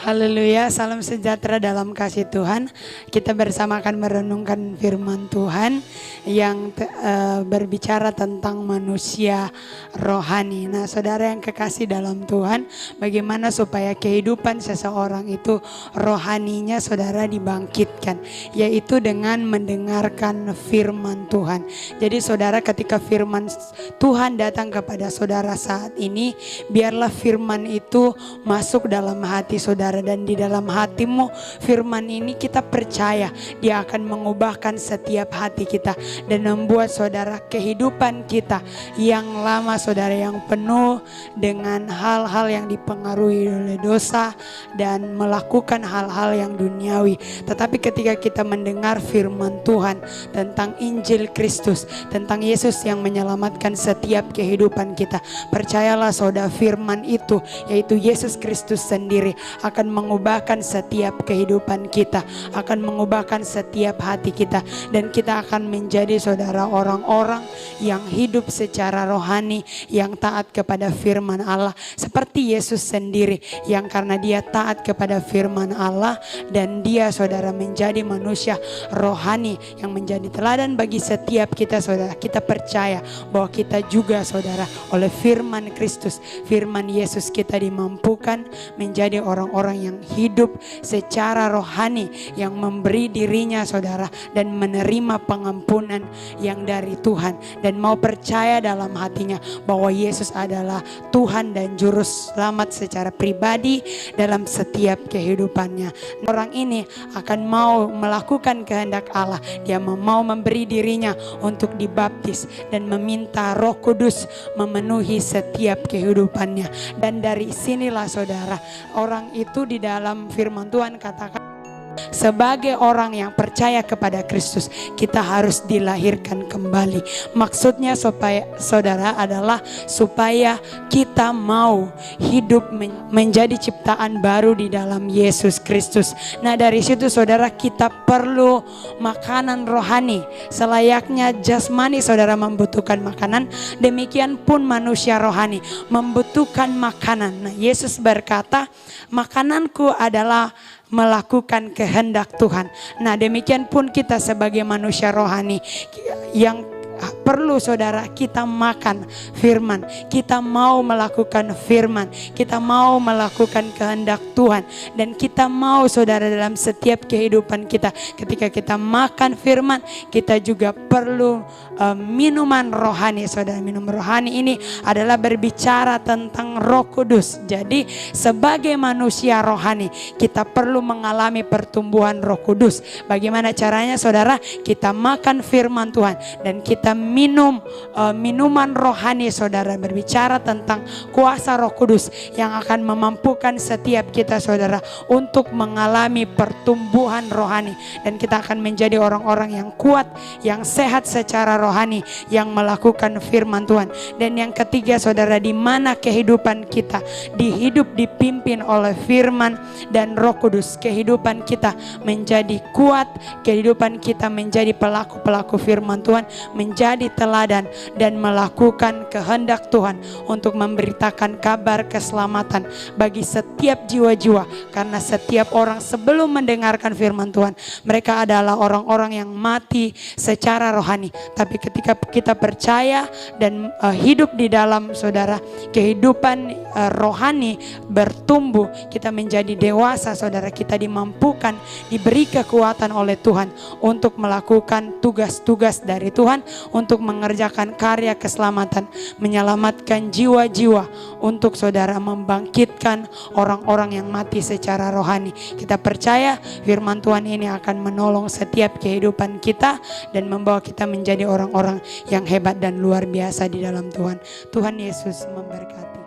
Haleluya, salam sejahtera dalam kasih Tuhan. Kita bersama akan merenungkan firman Tuhan yang berbicara tentang manusia rohani. Nah, saudara yang kekasih dalam Tuhan, bagaimana supaya kehidupan seseorang itu rohaninya saudara dibangkitkan, yaitu dengan mendengarkan firman Tuhan. Jadi saudara, ketika firman Tuhan datang kepada saudara saat ini, biarlah firman itu masuk dalam hati saudara. Dan di dalam hatimu firman ini kita percaya dia akan mengubahkan setiap hati kita dan membuat saudara kehidupan kita yang lama saudara, yang penuh dengan hal-hal yang dipengaruhi oleh dosa dan melakukan hal-hal yang duniawi. Tetapi ketika kita mendengar firman Tuhan tentang Injil Kristus, tentang Yesus yang menyelamatkan setiap kehidupan kita, percayalah saudara, firman itu yaitu Yesus Kristus sendiri akan mengubahkan setiap kehidupan kita, akan mengubahkan setiap hati kita, dan kita akan menjadi saudara orang-orang yang hidup secara rohani, yang taat kepada firman Allah seperti Yesus sendiri, yang karena dia taat kepada firman Allah dan dia saudara menjadi manusia rohani yang menjadi teladan bagi setiap kita saudara. Kita percaya bahwa kita juga saudara oleh firman Kristus, firman Yesus, kita dimampukan menjadi orang-orang yang hidup secara rohani, yang memberi dirinya saudara dan menerima pengampunan yang dari Tuhan, dan mau percaya dalam hatinya bahwa Yesus adalah Tuhan dan Juru Selamat secara pribadi dalam setiap kehidupannya. Orang ini akan mau melakukan kehendak Allah. Dia mau memberi dirinya untuk dibaptis dan meminta Roh Kudus memenuhi setiap kehidupannya. Dan dari sinilah saudara, orang itu di dalam firman Tuhan katakan, sebagai orang yang percaya kepada Kristus, kita harus dilahirkan kembali. Maksudnya supaya saudara adalah supaya kita mau hidup menjadi ciptaan baru di dalam Yesus Kristus. Nah, dari situ saudara, kita perlu makanan rohani. Selayaknya jasmani saudara membutuhkan makanan, demikian pun manusia rohani membutuhkan makanan. Nah, Yesus berkata, makananku adalah melakukan kehendak Tuhan. Nah, demikian pun kita sebagai manusia rohani yang perlu saudara kita makan firman, kita mau melakukan firman, kita mau melakukan kehendak Tuhan, dan kita mau saudara dalam setiap kehidupan kita, ketika kita makan firman, kita juga perlu minuman rohani saudara. Minum rohani ini adalah berbicara tentang Roh Kudus. Jadi sebagai manusia rohani kita perlu mengalami pertumbuhan Roh Kudus. Bagaimana caranya saudara? Kita makan firman Tuhan dan kita minum minuman rohani saudara, berbicara tentang kuasa Roh Kudus yang akan memampukan setiap kita saudara untuk mengalami pertumbuhan rohani, dan kita akan menjadi orang-orang yang kuat, yang sehat secara rohani, yang melakukan firman Tuhan. Dan yang ketiga saudara, di mana kehidupan kita dipimpin oleh firman dan Roh Kudus, kehidupan kita menjadi kuat, kehidupan kita menjadi pelaku-pelaku firman Tuhan, menjadi teladan dan melakukan kehendak Tuhan untuk memberitakan kabar keselamatan bagi setiap jiwa-jiwa. Karena setiap orang sebelum mendengarkan firman Tuhan, mereka adalah orang-orang yang mati secara rohani. Tapi ketika kita percaya dan hidup di dalam saudara kehidupan rohani bertumbuh, kita menjadi dewasa saudara, kita dimampukan, diberi kekuatan oleh Tuhan untuk melakukan tugas-tugas dari Tuhan, untuk mengerjakan karya keselamatan, menyelamatkan jiwa-jiwa, untuk saudara membangkitkan orang-orang yang mati secara rohani. Kita percaya firman Tuhan ini akan menolong setiap kehidupan kita dan membawa kita menjadi orang-orang yang hebat dan luar biasa di dalam Tuhan. Tuhan Yesus memberkati.